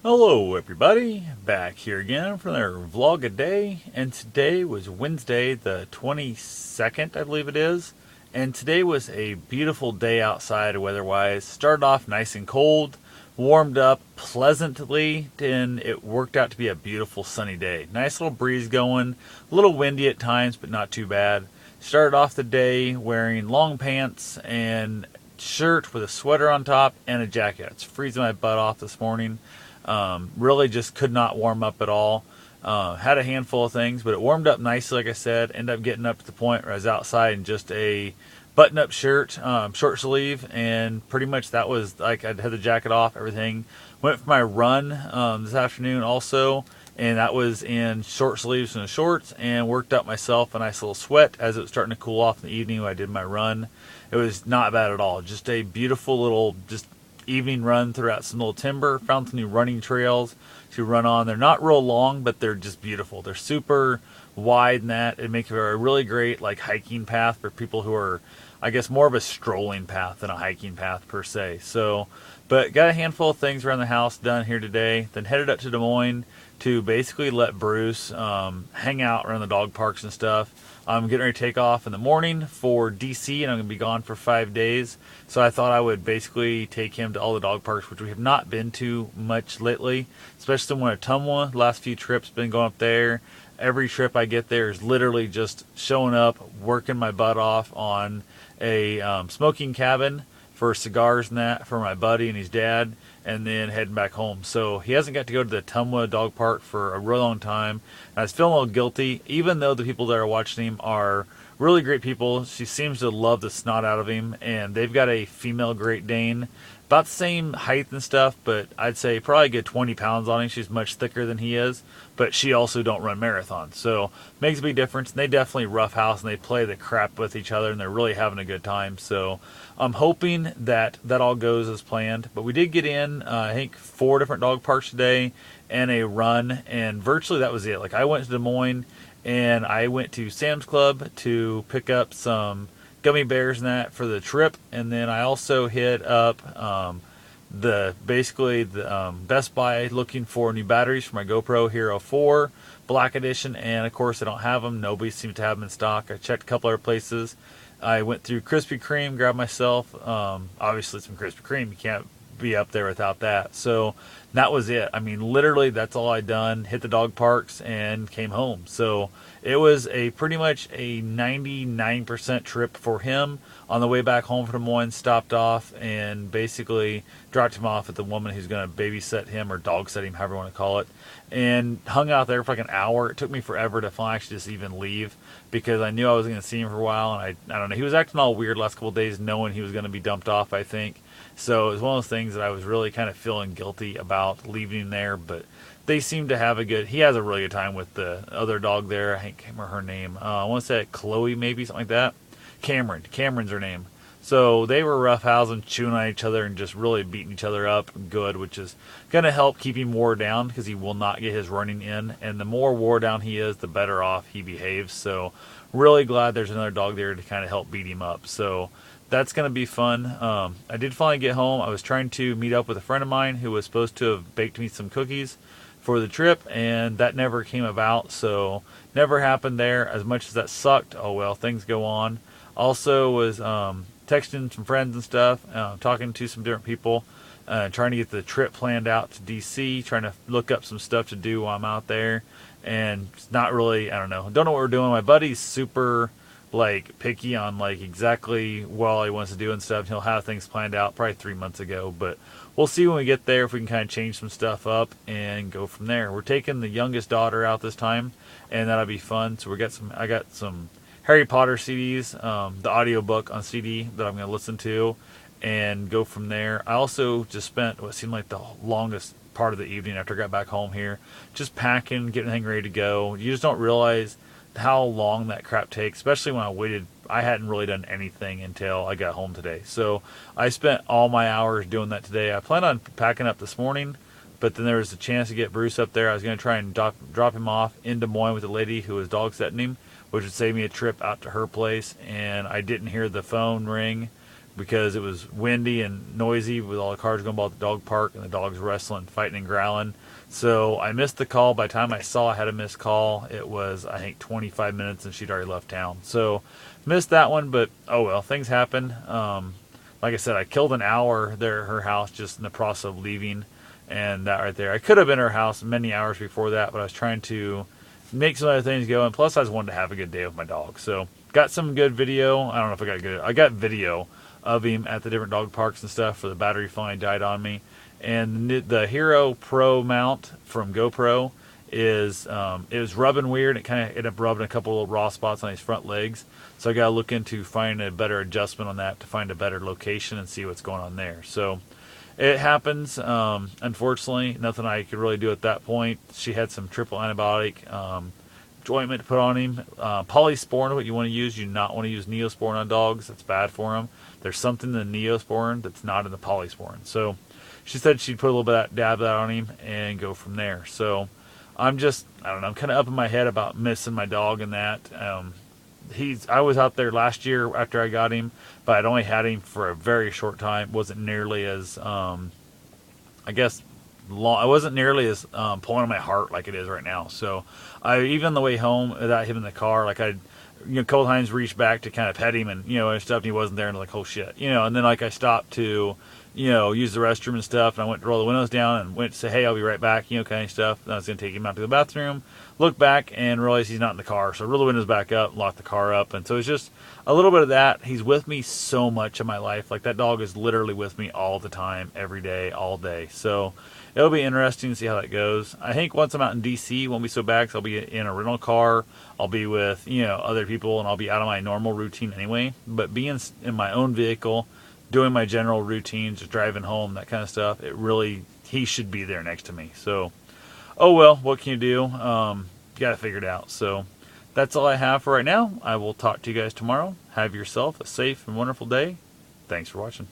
Hello everybody, back here again for another vlog a day, and today was Wednesday the 22nd, I believe it is, and today was a beautiful day outside weather-wise. Started off nice and cold, warmed up pleasantly, and it worked out to be a beautiful sunny day. Nice little breeze going, a little windy at times, but not too bad. Started off the day wearing long pants and shirt with a sweater on top and a jacket. It's freezing my butt off this morning. Really just could not warm up at all. Had a handful of things, but it warmed up nicely, like I said. Ended up getting up to the point where I was outside in just a button-up shirt, short sleeve, and pretty much that was like I'd had the jacket off, everything. Went for my run this afternoon also, and that was in short sleeves and shorts, and worked up myself a nice little sweat as it was starting to cool off in the evening when I did my run. It was not bad at all. Just a beautiful little evening run throughout some little timber. Found some new running trails to run on. They're not real long, but they're just beautiful. They're super wide and that it makes it a really great like hiking path for people who are, I guess, more of a strolling path than a hiking path per se. So, but got a handful of things around the house done here today. Then headed up to Des Moines to basically let Bruce hang out around the dog parks and stuff. I'm getting ready to take off in the morning for DC, and I'm going to be gone for 5 days. So I thought I would basically take him to all the dog parks, which we have not been to much lately, especially in Ottumwa. The last few trips been going up there. Every trip I get there is literally just showing up, working my butt off on a smoking cabin for cigars and that for my buddy and his dad, and then heading back home. So he hasn't got to go to the Ottumwa dog park for a really long time. And I was feeling a little guilty, even though the people that are watching him are really great people. She seems to love the snot out of him, and they've got a female Great Dane, about the same height and stuff, but I'd say probably a good 20 pounds on him. She's much thicker than he is, but she also don't run marathons, so makes a big difference. And they definitely roughhouse and they play the crap with each other, and they're really having a good time. So I'm hoping that that all goes as planned. But we did get in, I think, 4 different dog parks today and a run, and virtually that was it. Like, I went to Des Moines and I went to Sam's Club to pick up some gummy bears and that for the trip, and then I also hit up the Best Buy looking for new batteries for my GoPro Hero 4 Black Edition, and of course I don't have them. Nobody seems to have them in stock. I checked a couple other places. I went through Krispy Kreme, grabbed myself obviously some Krispy Kreme. You can't be up there without that. So that was it. I mean, literally that's all I done. Hit the dog parks and came home. So it was a pretty much a 99% trip for him. On the way back home from Des Moines, stopped off and basically dropped him off at the woman who's going to babysit him or dog sit him, however you want to call it, and hung out there for like an hour. It took me forever to finally actually just even leave because I knew I was going to see him for a while, and I don't know, he was acting all weird last couple of days knowing he was going to be dumped off, I think. So it was one of those things that I was really kind of feeling guilty about leaving him there, but they seem to have he has a really good time with the other dog there. I can't remember her name. I want to say Chloe, maybe, something like that. Cameron's her name. So they were roughhousing, chewing on each other, and just really beating each other up good, which is going to help keep him wore down because he will not get his running in. And the more wore down he is, the better off he behaves. So really glad there's another dog there to kind of help beat him up. So that's going to be fun. I did finally get home. I was trying to meet up with a friend of mine who was supposed to have baked me some cookies for the trip, and that never came about. So never happened there. As much as that sucked, oh well, things go on. Also was texting some friends and stuff, talking to some different people, trying to get the trip planned out to DC, trying to look up some stuff to do while I'm out there. And it's not really, I don't know what we're doing. My buddy's super like picky on like exactly what all he wants to do and stuff. He'll have things planned out probably 3 months ago, but we'll see when we get there if we can kind of change some stuff up and go from there. We're taking the youngest daughter out this time, and that'll be fun. So I got some Harry Potter CDs, the audiobook on CD that I'm going to listen to and go from there. I also just spent what seemed like the longest part of the evening after I got back home here just packing, getting everything ready to go. You just don't realize how long that crap takes, especially when I waited. I hadn't really done anything until I got home today. So I spent all my hours doing that today. I planned on packing up this morning, but then there was a chance to get Bruce up there. I was going to try and drop him off in Des Moines with the lady who was dog sitting him, which would save me a trip out to her place. And I didn't hear the phone ring because it was windy and noisy with all the cars going by at the dog park and the dogs wrestling, fighting, and growling. So I missed the call. By the time I saw I had a missed call, it was, I think, 25 minutes and she'd already left town. So missed that one, but oh well, things happen. Like I said, I killed an hour there at her house just in the process of leaving, and that right there. I could have been at her house many hours before that, but I was trying to make some other things go, and plus I just wanted to have a good day with my dog. So got some good video. I don't know if I got video of him at the different dog parks and stuff, for the battery finally died on me. And the Hero Pro mount from GoPro is it was rubbing weird. It kind of ended up rubbing a couple of raw spots on his front legs. So I got to look into finding a better adjustment on that to find a better location and see what's going on there. So it happens. Unfortunately, nothing I could really do at that point. She had some triple antibiotic ointment to put on him. Polysporin, what you want to use. You do not want to use Neosporin on dogs. That's bad for them. There's something in the Neosporin that's not in the Polysporin. So she said she'd put a little bit of that, dab that on him and go from there. So I'm just, I don't know, I'm kind of up in my head about missing my dog and that. I was out there last year after I got him, but I'd only had him for a very short time. Wasn't nearly as, I guess, long. I wasn't nearly as pulling on my heart like it is right now. So even on the way home without him in the car, like I'd, a couple times reached back to kind of pet him and, and stuff, and he wasn't there, and like, oh shit, and then like I stopped to, use the restroom and stuff, and I went to roll the windows down and went to say, hey, I'll be right back, kind of stuff. And I was going to take him out to the bathroom, look back and realize he's not in the car. So I rolled the windows back up, locked the car up. And so it's just a little bit of that. He's with me so much in my life. Like, that dog is literally with me all the time, every day, all day. So it'll be interesting to see how that goes. I think once I'm out in DC, won't be so bad, 'cause I'll be in a rental car. I'll be with, other people, and I'll be out of my normal routine anyway. But being in my own vehicle, doing my general routines, just driving home, that kind of stuff, he should be there next to me. So, oh well, what can you do? Got to figure it out. So that's all I have for right now. I will talk to you guys tomorrow. Have yourself a safe and wonderful day. Thanks for watching.